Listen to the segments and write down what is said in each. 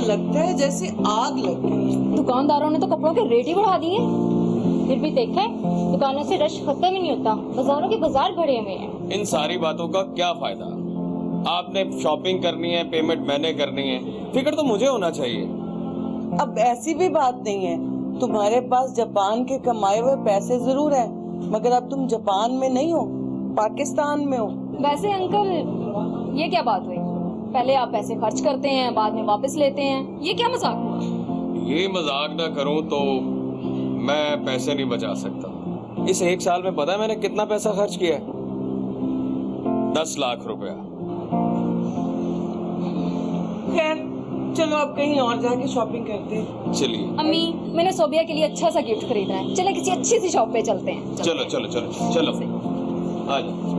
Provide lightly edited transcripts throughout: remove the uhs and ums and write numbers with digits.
लगता है जैसे आग लग गई। दुकानदारों ने तो कपड़ों के रेट ही बढ़ा दिए, फिर भी देखे दुकानों से रश खत्म ही नहीं होता, बाजारों के बाजार भरे हुए हैं। इन सारी बातों का क्या फायदा? आपने शॉपिंग करनी है, पेमेंट मैंने करनी है, फिक्र तो मुझे होना चाहिए। अब ऐसी भी बात नहीं है, तुम्हारे पास जापान के कमाए हुए पैसे जरूर है, मगर अब तुम जापान में नहीं हो, पाकिस्तान में हो। वैसे अंकल ये क्या बात हुई? पहले आप पैसे खर्च करते हैं, बाद में वापस लेते हैं, ये क्या मजाक हुआ? ये मजाक ना करूं तो मैं पैसे नहीं बचा सकता। इस एक साल में पता है मैंने कितना पैसा खर्च किया है? 10 लाख रुपया। खैर चलो अब कहीं और जाके शॉपिंग करते हैं। चलिए। अम्मी मैंने सोबिया के लिए अच्छा सा गिफ्ट खरीदना है, चले किसी अच्छी सी शॉप पे चलते हैं। चलो चलो चलो चलो आ जाओ।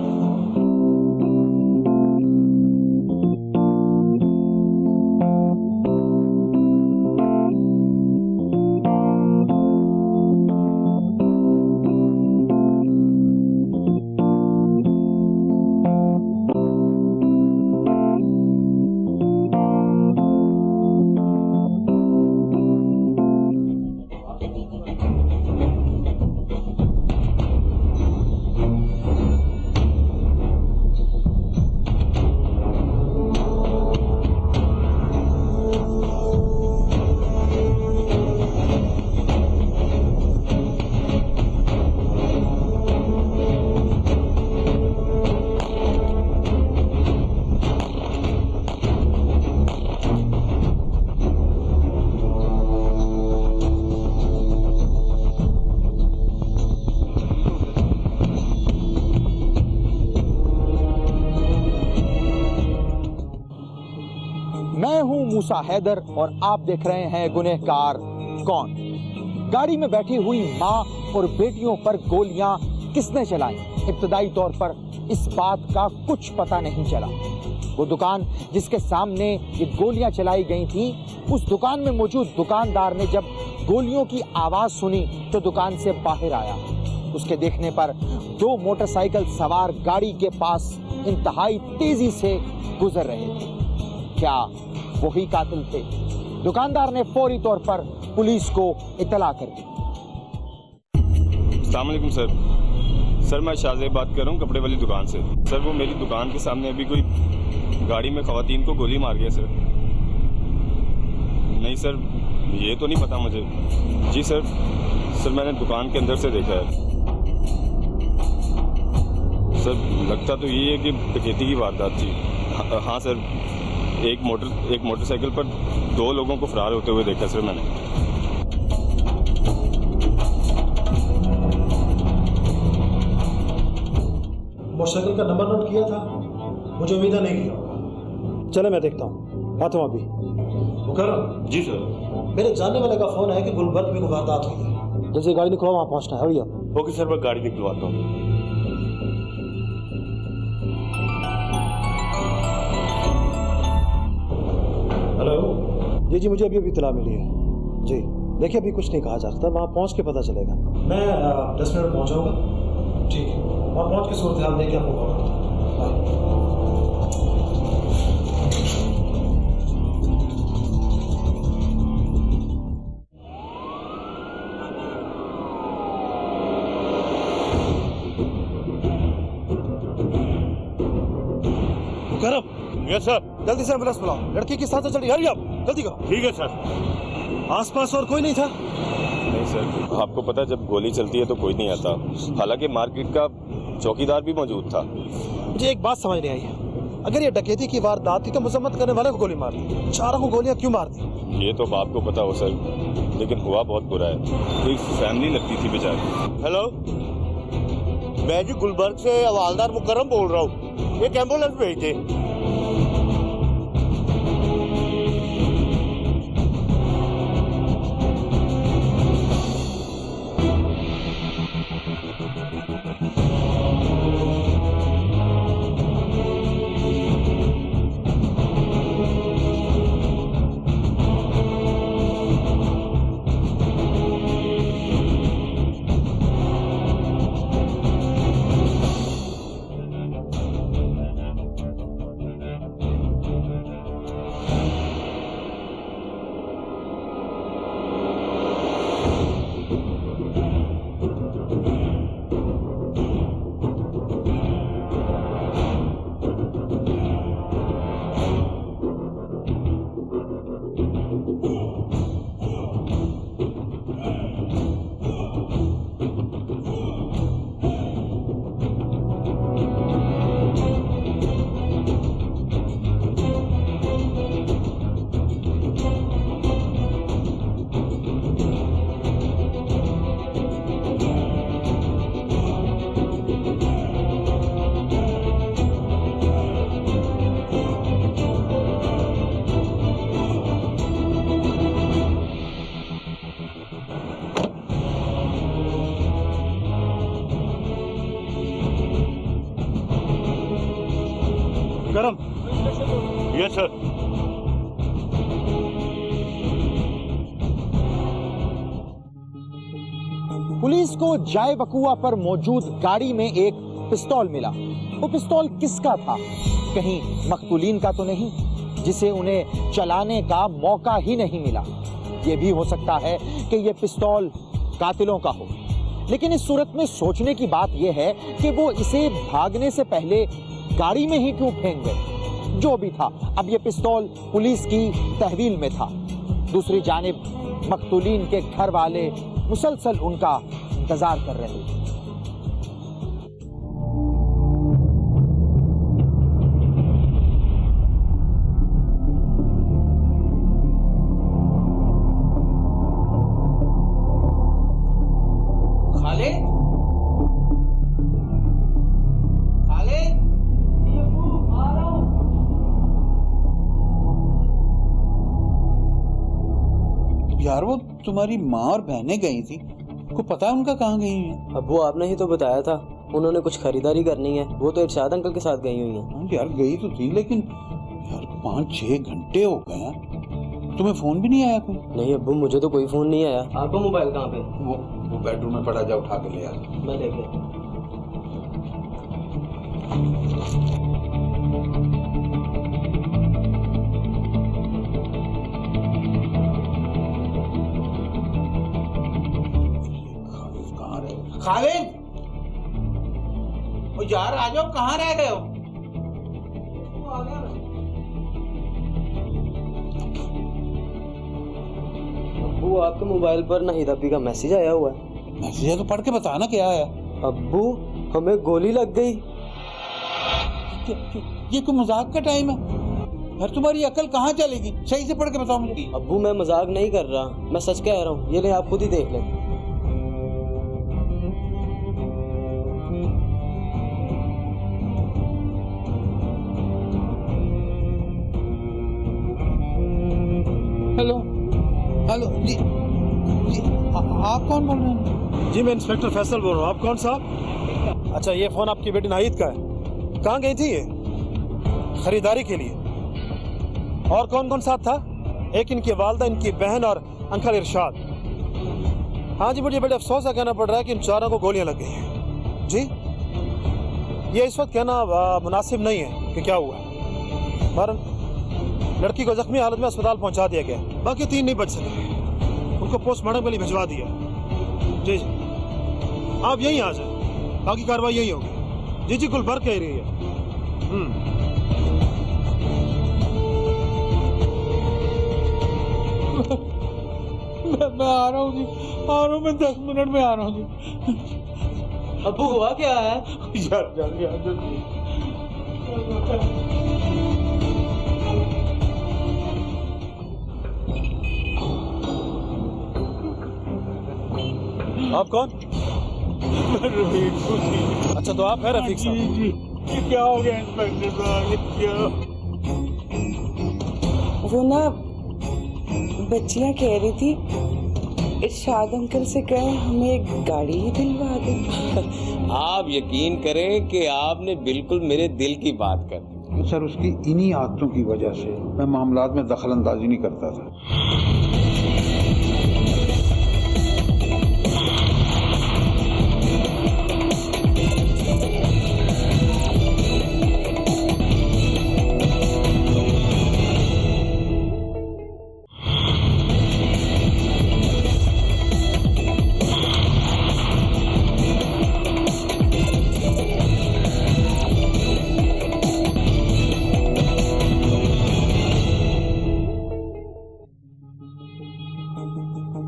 मैं हूं मूसा हैदर और आप देख रहे हैं गुनहगार कौन। गाड़ी में बैठी हुई मां और बेटियों पर गोलियां किसने चलाई? इब्तदाई तौर पर इस बात का कुछ पता नहीं चला। वो दुकान जिसके सामने ये गोलियां चलाई गई थी, उस दुकान में मौजूद दुकानदार ने जब गोलियों की आवाज सुनी तो दुकान से बाहर आया। उसके देखने पर 2 मोटरसाइकिल सवार गाड़ी के पास इंतहाई तेजी से गुजर रहे थे। क्या वही कातिल थे? दुकानदार ने फौरी तौर पर पुलिस को इत्तला कर दी। अस्सलाम वालेकुम सर। सर मैं शाहजेब बात कर रहा हूँ कपड़े वाली दुकान से। सर वो मेरी दुकान के सामने अभी कोई गाड़ी में खवातीन को गोली मार गया सर। नहीं सर ये तो नहीं पता मुझे। जी सर। सर मैंने दुकान के अंदर से देखा है सर। लगता तो ये है कि डकैती की वारदात थी। हाँ सर एक मोटरसाइकिल पर 2 लोगों को फरार होते हुए देखा सर मैंने। मोटरसाइकिल का नंबर नोट किया था? मुझे उम्मीद नहीं किया होगा। चले मैं देखता हूँ, आता हूँ अभी। मुकर्रम। जी सर। मेरे जानने वाले का फोन है कि गुलबर्ग में वारदात हुई है। जल्दी गाड़ी निकलो, वहाँ पहुँचना है। Hurry up. ओके सर मैं गाड़ी निकलवाता हूँ। हेलो। जी मुझे अभी इत्तला मिली है। जी देखिए अभी कुछ नहीं कहा जा सकता, वहाँ पहुँच के पता चलेगा। मैं 10 मिनट में पहुँचाऊँगा। ठीक है वहाँ पहुँच के सूरत हाल देख के आपको कॉल करता हूँ। बाय। Yes sir. जल्दी से एम्बुलेंस बुलाओ, लड़की की सांसें चढ़ी। हरी अप, जल्दी करो। ठीक है सर। आसपास और कोई नहीं था? नहीं सर आपको पता है जब गोली चलती है तो कोई नहीं आता। हालांकि मार्केट का चौकीदार भी मौजूद था। मुझे एक बात समझ नहीं आई, अगर ये डकैती की वारदात थी तो मजम्मत करने वाले को गोली मार दी, चारों को गोलियां क्यों मार दी? ये तो बाप को पता हो सर, लेकिन हुआ बहुत बुरा है। कोई फैमिली लगती थी बेचारी। हेलो मैं जी गुलबर्ग से हवालदार मुकर्रम बोल रहा हूँ, एक एम्बुलेंस भेज दे। मुकरम। Yes sir. पुलिस को जाय बकुआ पर मौजूद गाड़ी में एक पिस्तौल मिला। वो पिस्तौल किसका था? कहीं मकतूलीन का तो नहीं, जिसे उन्हें चलाने का मौका ही नहीं मिला। यह भी हो सकता है कि यह पिस्तौल कातिलों का हो। लेकिन इस सूरत में सोचने की बात यह है कि वो इसे भागने से पहले गाड़ी में ही क्यों फेंक गए? जो भी था, अब यह पिस्तौल पुलिस की तहवील में था। दूसरी जानिब मकतूलीन के घर वाले मुसलसल उनका इंतजार कर रहे थे। खालिद, खालिद, यार वो तुम्हारी माँ और बहनें गई थी, को पता है उनका कहाँ गई हैं? अब्बू आपने ही तो बताया था, उन्होंने कुछ खरीदारी करनी है, वो तो इरशाद अंकल के साथ गई हुई हैं। यार गई तो थी, लेकिन यार 5-6 घंटे हो गए हैं, तुम्हें फोन भी नहीं आया कोई? नहीं अब्बू, मुझे तो कोई फोन नहीं आया। आपका मोबाइल कहाँ पे? वो बेडरूम में पड़ा, जा उठा के ले आ। मैं लेके। खालिद, ओ यार आ जाओ, कहाँ रह गए हो? अब्बू आपके मोबाइल पर नाहिद अब्बी का मैसेज आया हुआ है। मैसेज है तो पढ़ के बताना क्या है। अब्बू हमें गोली लग गई। ये कोई मजाक का टाइम है यार? तुम्हारी अकल कहाँ चलेगी? सही से पढ़ के बताओ मुझे। अब्बू मैं मजाक नहीं कर रहा, मैं सच कह रहा हूँ। ये ले, आप खुद ही देख लें। हेलो हेलो जी, आप कौन बोल रहे हैं? जी मैं इंस्पेक्टर फैसल बोल रहा हूँ। आप कौन साहब? अच्छा, ये फोन आपकी बेटी नाहिद का है। कहाँ गई थी ये? खरीदारी के लिए। और कौन कौन साथ था? एक इनकी वालदा, इनकी बहन और अंकल इरशाद। हाँ जी, मुझे बड़े अफसोस से कहना पड़ रहा है कि इन चारों को गोलियां लग गई हैं। जी, ये इस वक्त कहना मुनासिब नहीं है कि क्या हुआ है। पर लड़की को जख्मी हालत में अस्पताल पहुंचा दिया गया, बाकी 3 नहीं बच सके, उनको पोस्टमार्टम के लिए भिजवा दिया। जी जी, आप यहीं आ जाए, बाकी कार्रवाई यही होगी। जी जी, गुलबर्ग कह रही है। मैं आ रहा हूँ जी, आ रहा हूँ, मैं 10 मिनट में आ रहा हूँ जी। अब्बू हुआ क्या है? यार जल्दी आ जल्दी। आप कौन? अच्छा, तो आप है रफीक साहब? जी, ये क्या हो गया इंस्पेक्टर साहब? ये क्या? वो ना बच्चियां कह रही थी इरशाद अंकल से कहें हमें एक गाड़ी ही दिलवा दें। आप यकीन करें कि आपने बिल्कुल मेरे दिल की बात कर दी। सर, उसकी इन्हीं आदतों की वजह से मैं मामलात में दखल अंदाजी नहीं करता था।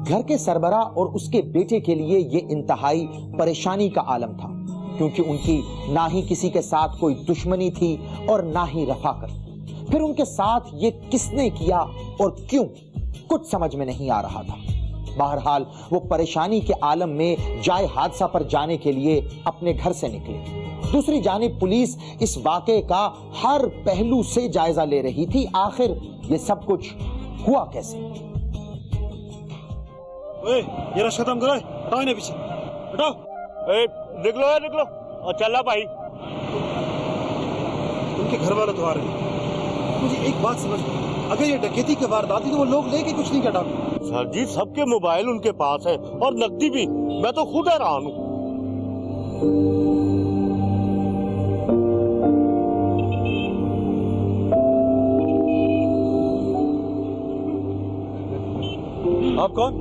घर के सरबरा और उसके बेटे के लिए यह इंतहाई परेशानी का आलम था, क्योंकि उनकी ना ही किसी के साथ कोई दुश्मनी थी और ना ही रफाकत। फिर उनके साथ ये किसने किया और क्यों, कुछ समझ में नहीं आ रहा था। बहरहाल वो परेशानी के आलम में जाए हादसा पर जाने के लिए अपने घर से निकले। दूसरी जानिब पुलिस इस वाक़े का हर पहलू से जायजा ले रही थी। आखिर ये सब कुछ हुआ कैसे? ओए, ये रश खत्म करो, हटाओ इन्हें पीछे, हटाओ। निकलो निकलो और चला भाई। उनके घर वाले तो आ रहे हैं। मुझे एक बात समझ में, अगर ये डकैती की वारदात थी तो वो लोग लेके कुछ नहीं कटा। सर जी सबके मोबाइल उनके पास है और नकदी भी, मैं तो खुद हैरान हूँ। आप कौन?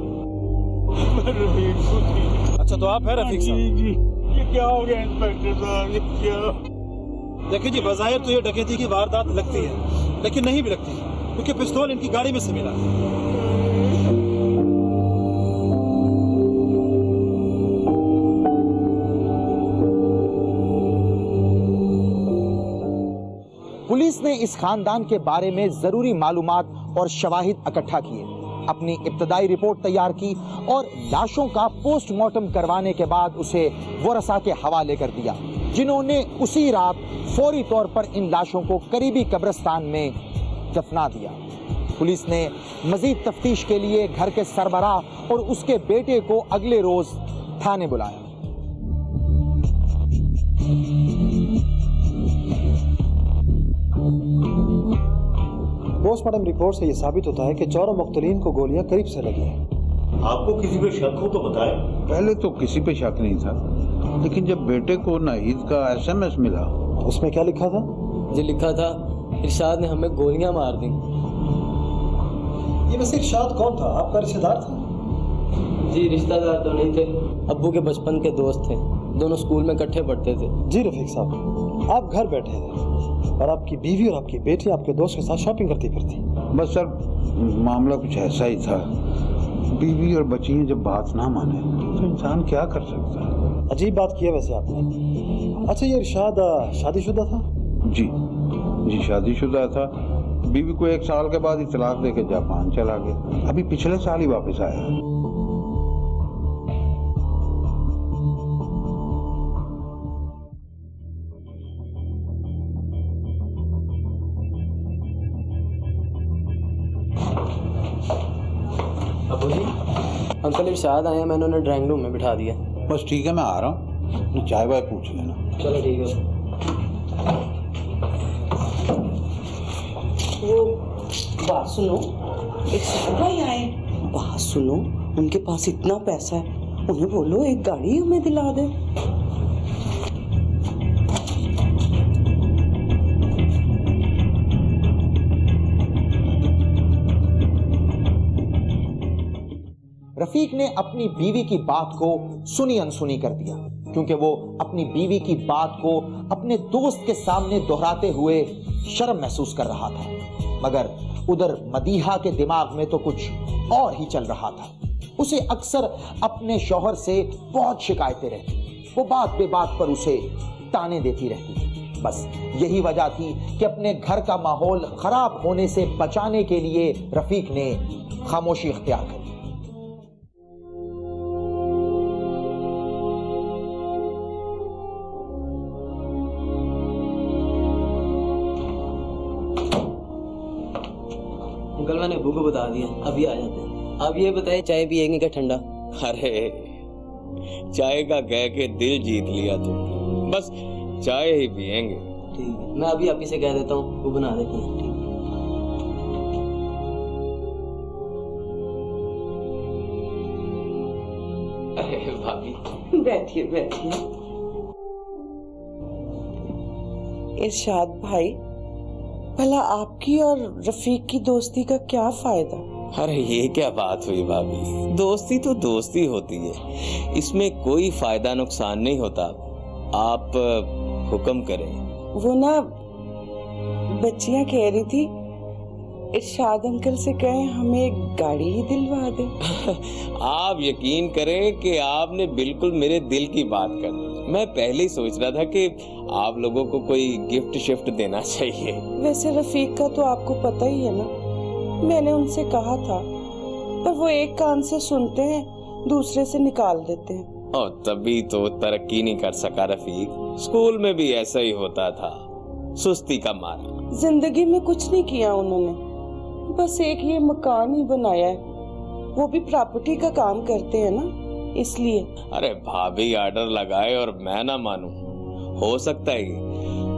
अच्छा तो आप है रफीक साहब? जी ये क्या हो गया इंस्पेक्टर साहब, ये क्या? देखिए जी, बज़ाहिर तो ये डकैती की वारदात लगती है, लेकिन नहीं भी लगती क्योंकि पिस्तौल इनकी गाड़ी में से मिला। पुलिस ने इस खानदान के बारे में जरूरी मालूमात और शवाहिद इकट्ठा किए, अपनी इब्तदाई रिपोर्ट तैयार की और लाशों का पोस्टमार्टम करवाने के बाद उसे वरसा के हवाले कर दिया, जिन्होंने उसी रात फौरी तौर पर इन लाशों को करीबी कब्रिस्तान में दफना दिया। पुलिस ने मजीद तफ्तीश के लिए घर के सरबराह और उसके बेटे को अगले रोज थाने बुलाया। पोस्टमार्टम रिपोर्ट से यह साबित होता है कि चारों मुख्तलीन को गोलियां करीब से लगी हैं। आपको किसी पे शक हो तो बताएं। पहले तो किसी पे शक नहीं था, लेकिन जब बेटे को नाहिद का SMS मिला, उसमें क्या लिखा था? जी लिखा था इरशाद ने हमें गोलियां मार दी। ये वैसे इरशाद कौन था? आपका रिश्तेदार था? जी रिश्तेदार तो नहीं थे, अब्बू के बचपन के दोस्त थे, दोनों स्कूल में इकट्ठे पढ़ते थे। जी रफीक साहब, आप घर बैठे थे और आपकी बीवी और आपकी बेटी आपके दोस्त के साथ शॉपिंग करती फिरती। बस सर मामला कुछ ऐसा ही था। बीवी और बच्चियां जब बात ना माने तो इंसान क्या कर सकता है। अजीब बात की है वैसे आपने। अच्छा ये इरशाद शादीशुदा था? जी शादीशुदा था। बीवी को 1 साल के बाद ही तलाक देके जापान चला गया, अभी पिछले साल ही वापस आया। अबू जी अंकल इरशाद आए हैं, मैंने उन्हें ड्राइंग रूम में बिठा दिया। बस ठीक है, मैं आ रहा हूँ, चाय वाय पूछ लेना। चलो ठीक है। वो बात सुनो, एक भाई आए, बात सुनो, उनके पास इतना पैसा है, उन्हें बोलो एक गाड़ी हमें दिला दे। रफीक ने अपनी बीवी की बात को सुनी अनसुनी कर दिया, क्योंकि वो अपनी बीवी की बात को अपने दोस्त के सामने दोहराते हुए शर्म महसूस कर रहा था, मगर उधर मदीहा के दिमाग में तो कुछ और ही चल रहा था। उसे अक्सर अपने शौहर से बहुत शिकायतें रहती, वो बात बेबात पर उसे ताने देती रहती। बस यही वजह थी कि अपने घर का माहौल खराब होने से बचाने के लिए रफीक ने खामोशी इख्तियार कर ली। अंकल मैंने अबू को बता दिया, अभी आ जाते हैं। आप ये बताइए चाय पिएंगे क्या ठंडा? अरे चाय का कह के दिल जीत लिया तुम, बस चाय ही पिएंगे। ठीक है, मैं अभी आप ही से कह देता हूँ, वो बना देती है। अरे भाभी बैठिए बैठिए। इरशाद भाई, भला आपकी और रफीक की दोस्ती का क्या फायदा? अरे ये क्या बात हुई भाभी, दोस्ती तो दोस्ती होती है, इसमें कोई फायदा नुकसान नहीं होता। आप हुक्म करें। वो ना बच्चियां कह रही थी इरशाद अंकल से कहें हमें एक गाड़ी ही दिलवा दे। आप यकीन करें कि आपने बिल्कुल मेरे दिल की बात कर दी। मैं पहले ही सोच रहा था कि आप लोगों को कोई गिफ्ट शिफ्ट देना चाहिए। वैसे रफीक का तो आपको पता ही है ना, मैंने उनसे कहा था, पर वो एक कान से सुनते हैं दूसरे से निकाल देते हैं। और तभी तो तरक्की नहीं कर सका रफीक, स्कूल में भी ऐसा ही होता था, सुस्ती का मारा। जिंदगी में कुछ नहीं किया उन्होंने, बस एक ये मकान ही बनाया है, वो भी प्रॉपर्टी का काम करते हैं ना, इसलिए। अरे भाभी ऑर्डर लगाए और मैं ना मानूं, हो सकता है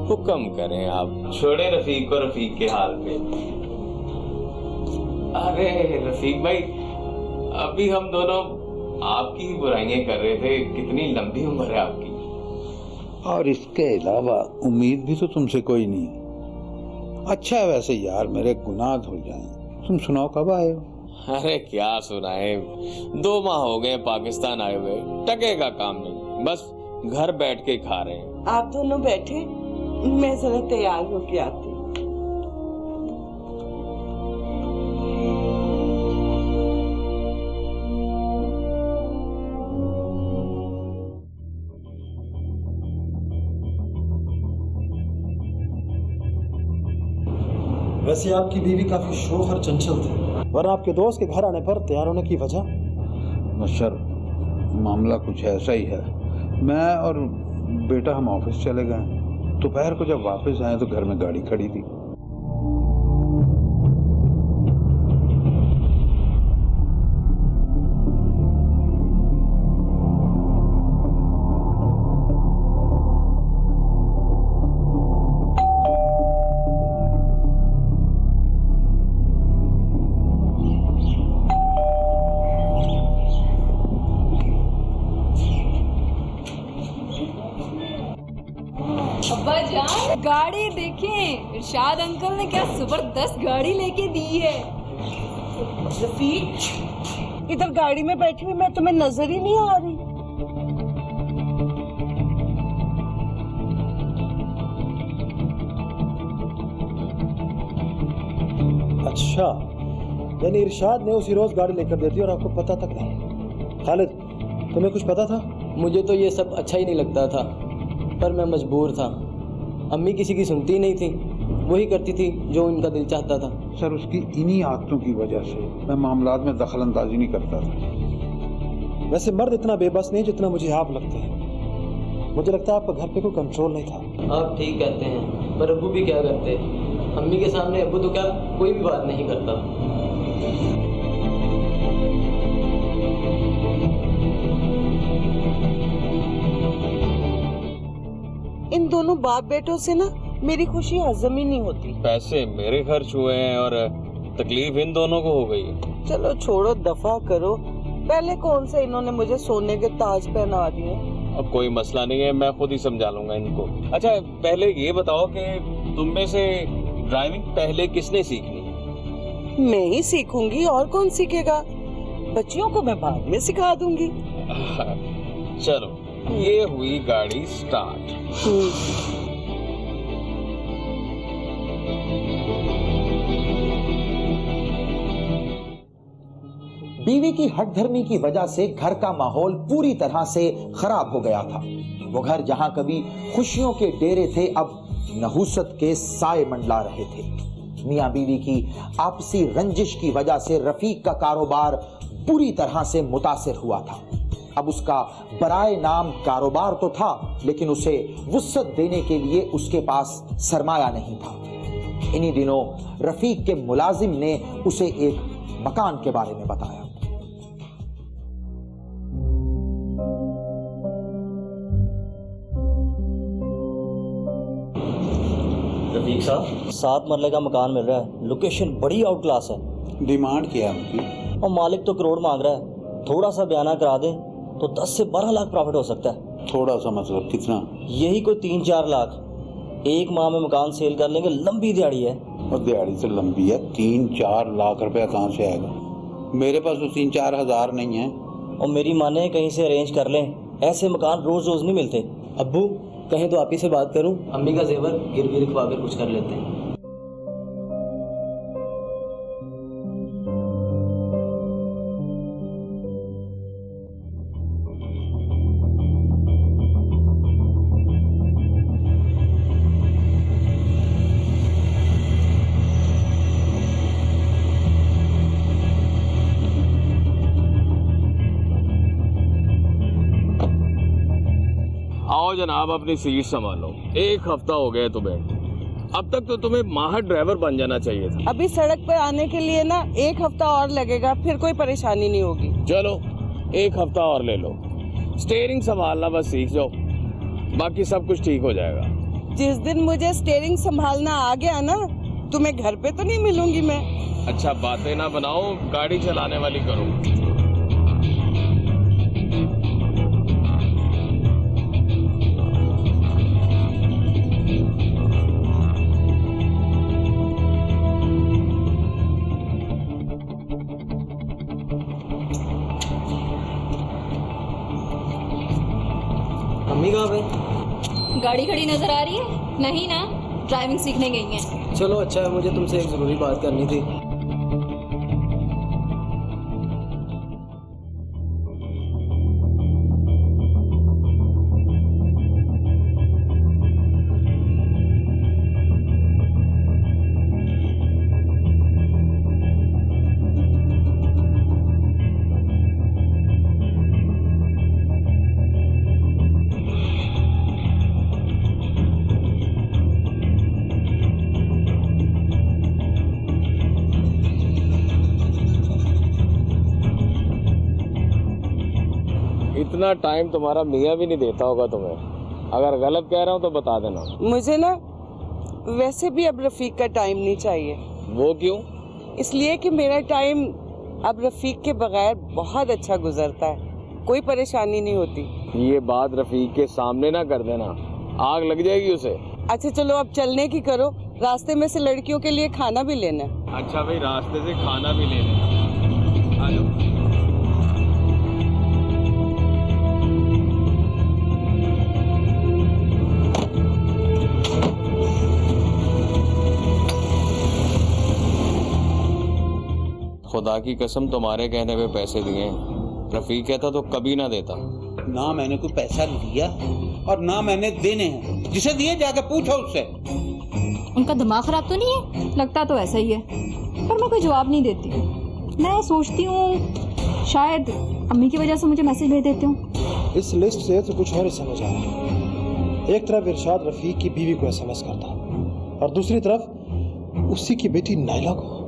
हुक्म करें आप। छोड़े रफीक को रफीक के हाल पे। अरे रफीक भाई, अभी हम दोनों आपकी ही बुराइयां कर रहे थे। कितनी लंबी उम्र है आपकी। और इसके अलावा उम्मीद भी तो तुमसे कोई नहीं। अच्छा है वैसे यार, मेरे गुनाह धुल जाएं। तुम सुनाओ कब आए हो? अरे क्या सुनाए, 2 माह हो गए पाकिस्तान आए हुए, टके का काम नहीं, बस घर बैठ के खा रहे हैं। आप दोनों बैठे, मैं जरा तैयार होके आती हूँ। वैसे आपकी बीवी काफी शौक और चंचल थी, वरना आपके दोस्त के घर आने पर तैयार होने की वजह? सर, मामला कुछ ऐसा ही है। मैं और बेटा हम ऑफिस चले गए। दोपहर को जब वापस आए तो घर में गाड़ी खड़ी थी। अब्बा जान, गाड़ी देखें, इरशाद अंकल ने क्या जबरदस्त गाड़ी लेके दी है। रफीक, इधर गाड़ी में बैठी हुई मैं तुम्हें नजर ही नहीं आ रही। अच्छा, यानी इरशाद ने उसी रोज गाड़ी लेकर दे दी और आपको पता तक नहीं। खालिद, तुम्हें कुछ पता था? मुझे तो ये सब अच्छा ही नहीं लगता था, पर मैं मजबूर था। अम्मी किसी की सुनती नहीं थी, वही करती थी जो उनका दिल चाहता था। सर, उसकी इन्हीं आदतों की वजह से मैं मामलात में दखल अंदाजी नहीं करता था। वैसे मर्द इतना बेबस नहीं जितना मुझे आप लगते हैं। मुझे लगता है आपका घर पे कोई कंट्रोल नहीं था। आप ठीक कहते हैं, पर अब्बू भी क्या करते? अम्मी के सामने अब्बू तो क्या कोई भी बात नहीं करता। इन दोनों बाप बेटों से ना मेरी खुशी हजम ही नहीं होती। पैसे मेरे खर्च हुए हैं और तकलीफ इन दोनों को हो गई है। चलो छोड़ो, दफा करो। पहले कौन से इन्होंने मुझे सोने के ताज पहना दिए। अब कोई मसला नहीं है, मैं खुद ही समझा लूंगा इनको। अच्छा, पहले ये बताओ कि तुम में से ड्राइविंग पहले किसने सीखनी? मैं ही सीखूंगी, और कौन सीखेगा? बच्चियों को मैं बाद में सिखा दूंगी। चलो, ये हुई गाड़ी स्टार्ट। बीवी की हठधर्मी की वजह से घर का माहौल पूरी तरह से खराब हो गया था। वो घर जहां कभी खुशियों के डेरे थे, अब नहुसत के साए मंडला रहे थे। मियां बीवी की आपसी रंजिश की वजह से रफीक का कारोबार पूरी तरह से मुतासिर हुआ था। अब उसका बराए नाम कारोबार तो था, लेकिन उसे वुसअत देने के लिए उसके पास सरमाया नहीं था। इन्हीं दिनों रफीक के मुलाजिम ने उसे एक मकान के बारे में बताया। रफीक साहब, 7 मरले का मकान मिल रहा है, लोकेशन बड़ी आउट क्लास है। डिमांड क्या है उनकी? और मालिक तो करोड़ मांग रहा है। थोड़ा सा बयाना करा दें तो 10 से 12 लाख प्रॉफिट हो सकता है। थोड़ा सा मतलब कितना? यही कोई 3-4 लाख। 1 माह में मकान सेल कर लेंगे, लंबी दिहाड़ी है। और दिहाड़ी तो लंबी है, 3-4 लाख रुपया कहाँ से आएगा? मेरे पास तो 3-4 हज़ार नहीं है। और मेरी माने कहीं से अरेंज कर लें, ऐसे मकान रोज रोज नहीं मिलते। अब्बू कहीं तो आप ही से बात करूं, अम्मी का जेवर गिरवी रखवा कर कुछ कर लेते हैं। आओ जनाब, अपनी सीट संभालो। 1 हफ्ता हो गया तुम्हें, अब तक तो तुम्हें माहिर ड्राइवर बन जाना चाहिए था। अभी सड़क पर आने के लिए ना 1 हफ्ता और लगेगा, फिर कोई परेशानी नहीं होगी। चलो 1 हफ्ता और ले लो, स्टीयरिंग संभालना बस सीख जाओ, बाकी सब कुछ ठीक हो जाएगा। जिस दिन मुझे स्टीयरिंग संभालना आ गया ना, तुम्हें घर पे तो नहीं मिलूंगी मैं। अच्छा, बातें ना बनाओ, गाड़ी चलाने वाली करो। अम्मी कहाँ पे? गाड़ी खड़ी नजर आ रही है? नहीं ना, ड्राइविंग सीखने गई हैं। चलो अच्छा है, मुझे तुमसे एक ज़रूरी बात करनी थी। इतना टाइम तुम्हारा मियाँ भी नहीं देता होगा तुम्हें। अगर गलत कह रहा हूँ तो बता देना। मुझे ना वैसे भी अब रफीक का टाइम नहीं चाहिए। वो क्यों? इसलिए कि मेरा टाइम अब रफीक के बगैर बहुत अच्छा गुजरता है, कोई परेशानी नहीं होती। ये बात रफीक के सामने ना कर देना, आग लग जाएगी उसे। अच्छा चलो अब चलने की करो, रास्ते में से लड़कियों के लिए खाना भी लेना। अच्छा भाई, रास्ते से खाना भी ले लेना। आ जाओ। खुदा की कसम तुम्हारे कहने पे पैसे दिए हैं। रफीक कहता तो कभी ना देता। ना मैंने कोई पैसा लिया और ना मैंने देने हैं। जिसे दिए जाके पूछो उससे। उनका दिमाग खराब तो नहीं है? लगता तो ऐसा ही है, पर मैं कोई जवाब नहीं देती। मैं सोचती हूँ शायद अम्मी की वजह से मुझे मैसेज भेज देती हूँ। इस लिस्ट से तो कुछ और ही समझ आ रहा है। एक तरफ इरशाद रफीक की बीवी को एसएमएस करता और दूसरी तरफ उसी की बेटी नाइला को।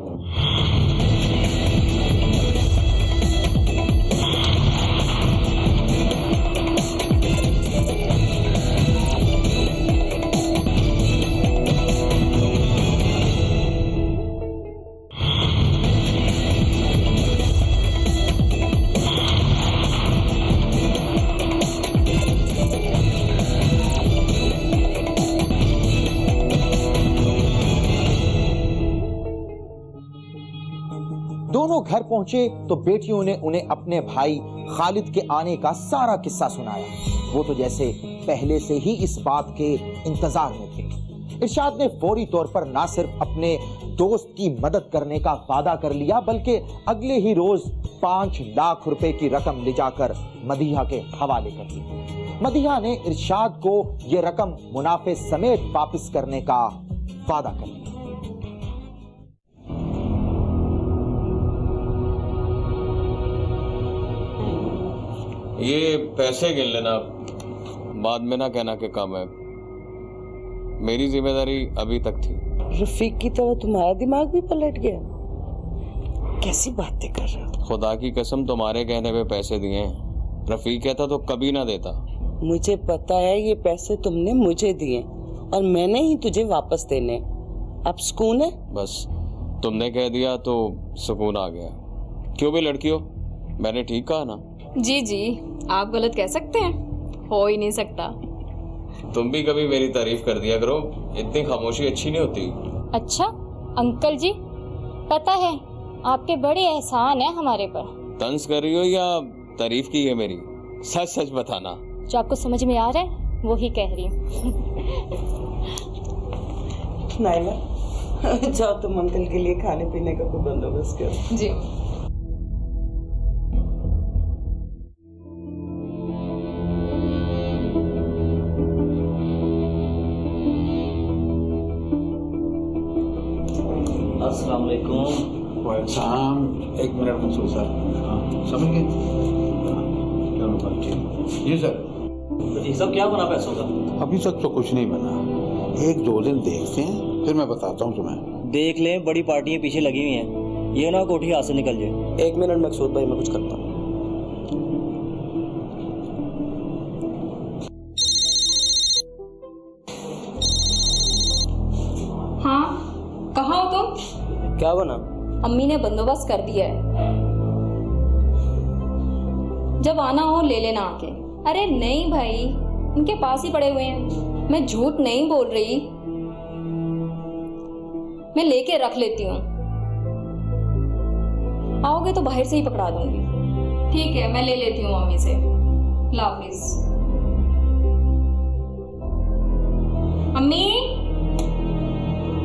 दोनों घर पहुंचे तो बेटियों ने उन्हें अपने भाई खालिद के आने का सारा किस्सा सुनाया। वो तो जैसे पहले से ही इस बात के इंतजार में थे। इरशाद ने फौरी तौर पर ना सिर्फ अपने दोस्त की मदद करने का वादा कर लिया, बल्कि अगले ही रोज 5 लाख रुपए की रकम ले जाकर मदीहा के हवाले कर दी। मदीहा ने इरशाद को यह रकम मुनाफे समेत वापस करने का वादा कर लिया। ये पैसे गिन लेना, बाद में ना कहना कि कम है। मेरी जिम्मेदारी अभी तक थी। रफीक की तरह तुम्हारा दिमाग भी पलट गया? कैसी बातें कर रहे हो? खुदा की कसम तुम्हारे कहने पे पैसे दिए हैं। रफीक कहता तो कभी ना देता। मुझे पता है ये पैसे तुमने मुझे दिए और मैंने ही तुझे वापस देने। अब सुकून है? बस तुमने कह दिया तो सुकून आ गया। क्यों भी लड़की हो, मैंने ठीक कहा ना? जी जी, आप गलत कह सकते हैं, हो ही नहीं सकता। तुम भी कभी मेरी तारीफ कर दिया करो, इतनी खामोशी अच्छी नहीं होती। अच्छा अंकल जी, पता है आपके बड़े एहसान है हमारे पर। तंज कर रही हो या तारीफ की है मेरी? सच सच बताना। जो आपको समझ में आ रहा है वो ही कह रही हूँ। नाइला जाओ तुम अंकल के लिए खाने पीने का कोई बंदोबस्त करो। जी। अस्सलाम वालेकुम। वालेकुम। एक मिनट मंसूर सर। हाँ समझ गए? जी सर। रफीक साहब क्या बना पैसों का? अभी तक तो कुछ नहीं बना, 1-2 दिन देखते हैं फिर मैं बताता हूँ तुम्हें। देख लें, बड़ी पार्टियां पीछे लगी हुई हैं, ये ना कोठी हाथ से निकल जाए। 1 मिनट मकसूद भाई, मैं कुछ करता हूँ। क्या बना? अम्मी ने बंदोबस्त कर दिया है, जब आना हो ले लेना आके। अरे नहीं भाई, उनके पास ही पड़े हुए हैं, मैं झूठ नहीं बोल रही, मैं लेके रख लेती हूँ। आओगे तो बाहर से ही पकड़ा दूंगी। ठीक है, मैं ले लेती हूँ मम्मी से। हाफिज। अम्मी,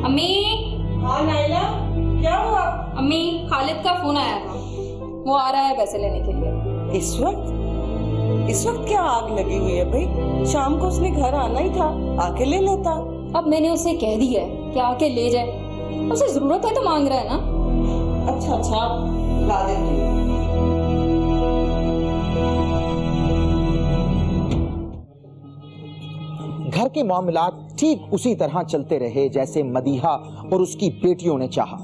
अम्मी। हाँ नाइला, क्या हुआ? अम्मी, खालिद का फोन आया था, वो आ रहा है पैसे लेने के लिए। इस वक्त क्या आग लगी हुई है भाई? शाम को उसने घर आना ही था, आके ले लेता। अब मैंने उसे कह दिया है कि आके ले जाए, उसे जरूरत है तो मांग रहा है ना। अच्छा, ला देती हूँ। घर के मामलात ठीक उसी तरह चलते रहे जैसे मदीहा और उसकी बेटियों ने चाहा।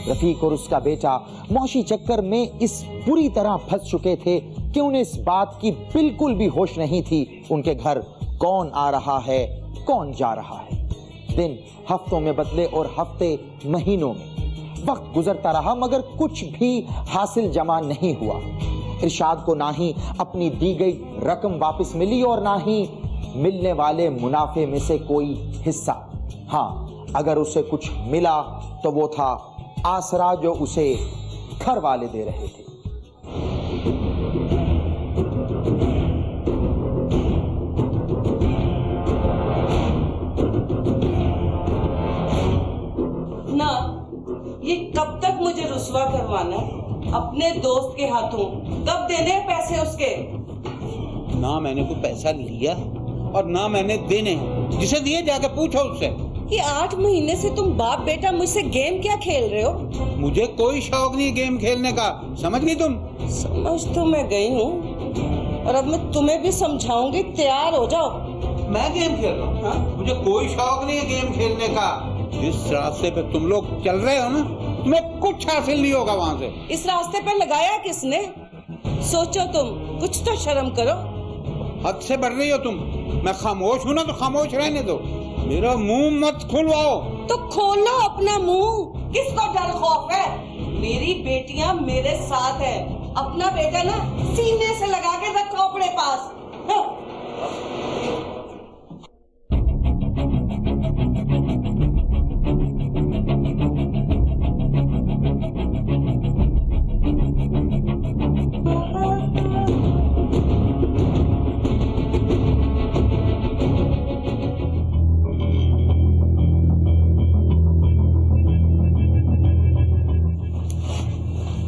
रफीक और उसका बेटा मौशी चक्कर में इस पूरी तरह फंस चुके थे कि उन्हें इस बात की बिल्कुल भी होश नहीं थी उनके घर कौन आ रहा है, कौन जा रहा है। दिन हफ्तों में बदले और हफ्ते महीनों में। वक्त गुजरता रहा मगर कुछ भी हासिल जमा नहीं हुआ। इरशाद को ना ही अपनी दी गई रकम वापस मिली और ना ही मिलने वाले मुनाफे में से कोई हिस्सा। हाँ, अगर उसे कुछ मिला तो वो था आसरा जो उसे घर वाले दे रहे थे। ना, ये कब तक मुझे रुसवा करवाना है? अपने दोस्त के हाथों कब देने हैं पैसे उसके? ना मैंने कोई पैसा लिया और ना मैंने देने, जिसे दिए जाके पूछो उससे। ये 8 महीने से तुम बाप बेटा मुझसे गेम क्या खेल रहे हो? मुझे कोई शौक नहीं गेम खेलने का, समझ गई तुम? समझ तो मैं गई हूँ और अब मैं तुम्हें भी समझाऊंगी, तैयार हो जाओ। मैं गेम खेल रहा हूँ? हाँ? मुझे कोई शौक नहीं है गेम खेलने का। जिस रास्ते पे तुम लोग चल रहे हो ना, तुम्हें कुछ हासिल नहीं होगा वहाँ से। इस रास्ते पे लगाया किसने? सोचो तुम, कुछ तो शर्म करो। हद से बढ़ रही हो तुम। मैं खामोश हूँ ना तो खामोश रहने दो, मेरा मुंह मत खुलवाओ। तो खोलो अपना मुंह, किसको डर खौफ है? मेरी बेटियां मेरे साथ है, अपना बेटा ना सीने से लगा के रखो अपने पास।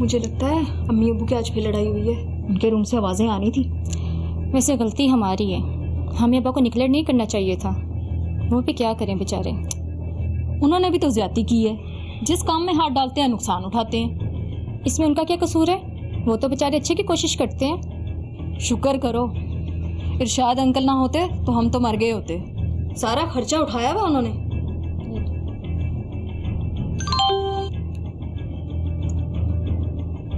मुझे लगता है अम्मी अब्बू की आज फिर लड़ाई हुई है, उनके रूम से आवाजें आनी थी। वैसे गलती हमारी है, हमें अब्बा को निकलेट नहीं करना चाहिए था। वो भी क्या करें बेचारे, उन्होंने भी तो ज्यादती की है, जिस काम में हाथ डालते हैं नुकसान उठाते हैं। इसमें उनका क्या कसूर है? वो तो बेचारे अच्छे की कोशिश करते हैं। शुक्र करो, इरशाद अंकल ना होते तो हम तो मर गए होते। सारा खर्चा उठाया हुआ उन्होंने।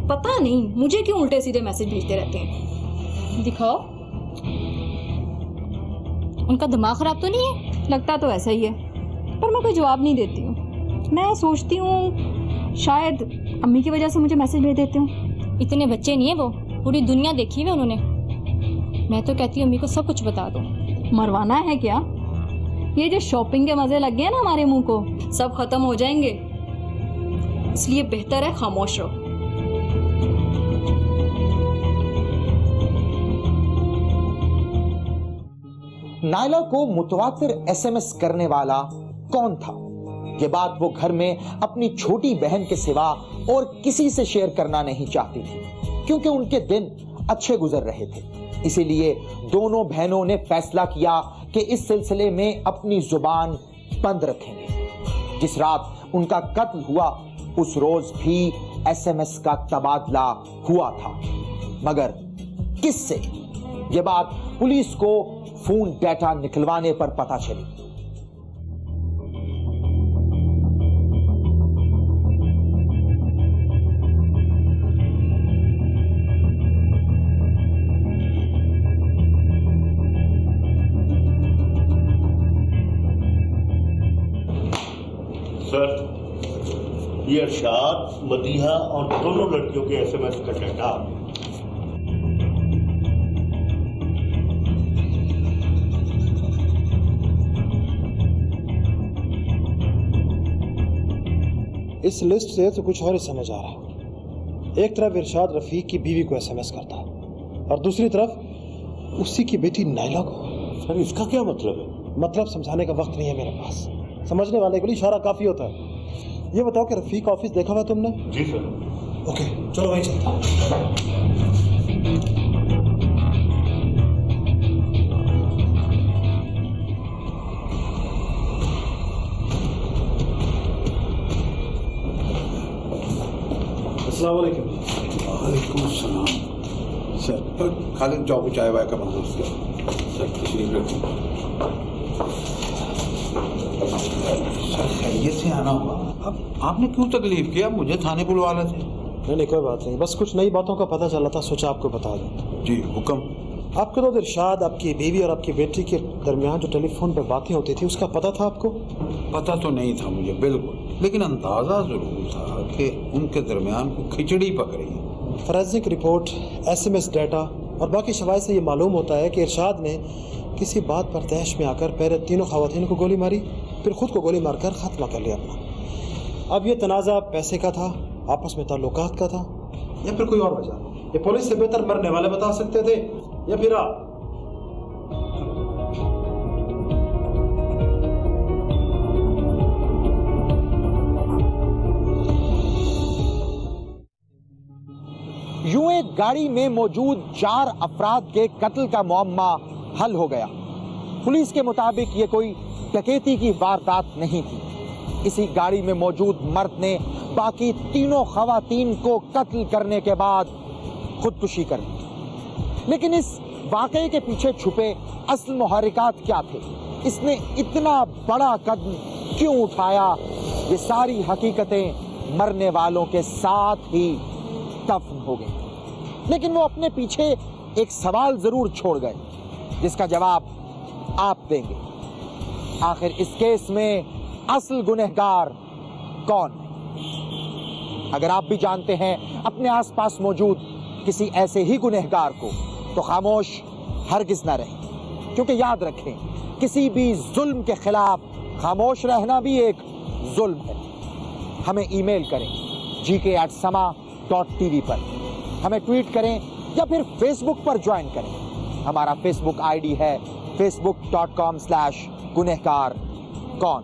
पता नहीं मुझे क्यों उल्टे सीधे मैसेज भेजते रहते हैं। दिखाओ। उनका दिमाग खराब तो नहीं है? लगता तो ऐसा ही है, पर मैं कोई जवाब नहीं देती हूँ। मैं सोचती हूँ शायद अम्मी की वजह से मुझे मैसेज भेज देते हूँ। इतने बच्चे नहीं है वो, पूरी दुनिया देखी है उन्होंने। मैं तो कहती हूँ अम्मी को सब कुछ बता दो। मरवाना है क्या? ये जो शॉपिंग के मजे लग गए ना हमारे मुंह को, सब खत्म हो जाएंगे, इसलिए बेहतर है खामोश रहो। नायला को मुतवातिर एसएमएस करने वाला कौन था? ये बात वो घर में अपनी छोटी बहन के सिवा और किसी से शेयर करना नहीं चाहती थी, क्योंकि उनके दिन अच्छे गुजर रहे थे। इसीलिए दोनों बहनों ने फैसला किया कि इस सिलसिले में अपनी जुबान बंद रखेंगे। जिस रात उनका कत्ल हुआ उस रोज भी एसएमएस का तबादला हुआ था, मगर किससे? ये बात पुलिस को फोन डेटा निकलवाने पर पता चली। सर, ये अरशाद, मदीहा और दोनों लड़कियों के SMS का डाटा। इस लिस्ट से तो कुछ और ही समझ आ रहा है। एक तरफ इरशाद रफीक की बीवी को SMS करता है और दूसरी तरफ उसी की बेटी नाइला को। सर इसका क्या मतलब है? मतलब समझाने का वक्त नहीं है मेरे पास, समझने वाले के लिए इशारा काफी होता है। ये बताओ कि रफीक ऑफिस देखा हुआ तुमने? जी सर। ओके चलो वहीं चलते हैं। अस्सलाम वालेकुम। वालेकुम अस्सलाम। सर खालिद जाओ चाय वाय का बंदोबस्त करो। सर तशरीफ रखो। सर खैरियत से आना होगा। अब आपने क्यों तकलीफ किया? मुझे थाने बुलवा रहे थे। नहीं कोई बात नहीं, बस कुछ नई बातों का पता चला था, सोचा आपको बता दूं। जी हुक्म। आपके तो इरशाद, आपकी बीवी और आपकी बेटी के दरमियान जो टेलीफोन पे बातें होती थी उसका पता था आपको? पता तो नहीं था मुझे बिल्कुल, लेकिन अंदाजा जरूर था कि उनके दरमियान को खिचड़ी पक रही है। फॉरेंसिक रिपोर्ट, SMS डाटा और बाकी शवाहिद से ये मालूम होता है कि इरशाद ने किसी बात पर तहश में आकर पहले तीनों खवातीन को गोली मारी, फिर खुद को गोली मारकर खात्मा कर लिया अपना। अब ये तनाज़ा पैसे का था, आपस में ताल्लुकात का था, या फिर कोई और वजह? ये पुलिस से बेहतर मरने वाले बता सकते थे, या फिर आप? यूं एक गाड़ी में मौजूद 4 अफराद के कत्ल का मुअम्मा हल हो गया। पुलिस के मुताबिक ये कोई डकैती की वारदात नहीं थी। इसी गाड़ी में मौजूद मर्द ने बाकी तीनों खवातीन को कत्ल करने के बाद खुदकुशी कर ली। लेकिन इस वाकये के पीछे छुपे असल मुहर्रिकात क्या थे? इसने इतना बड़ा कदम क्यों उठाया? ये सारी हकीकतें मरने वालों के साथ ही दफन हो गई। लेकिन वो अपने पीछे एक सवाल जरूर छोड़ गए जिसका जवाब आप देंगे। आखिर इस केस में असल गुनहगार कौन है? अगर आप भी जानते हैं अपने आसपास मौजूद किसी ऐसे ही गुनहगार को, तो खामोश हरगिज ना रहें, क्योंकि याद रखें किसी भी जुल्म के खिलाफ खामोश रहना भी एक जुल्म है। हमें ईमेल करें gk@sama.tv पर, हमें ट्वीट करें या फिर फेसबुक पर ज्वाइन करें। हमारा फेसबुक आईडी है facebook.com/गुनहगार कौन।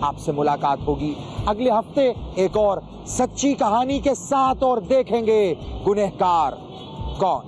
आपसे मुलाकात होगी अगले हफ्ते एक और सच्ची कहानी के साथ, और देखेंगे गुनहगार कौन।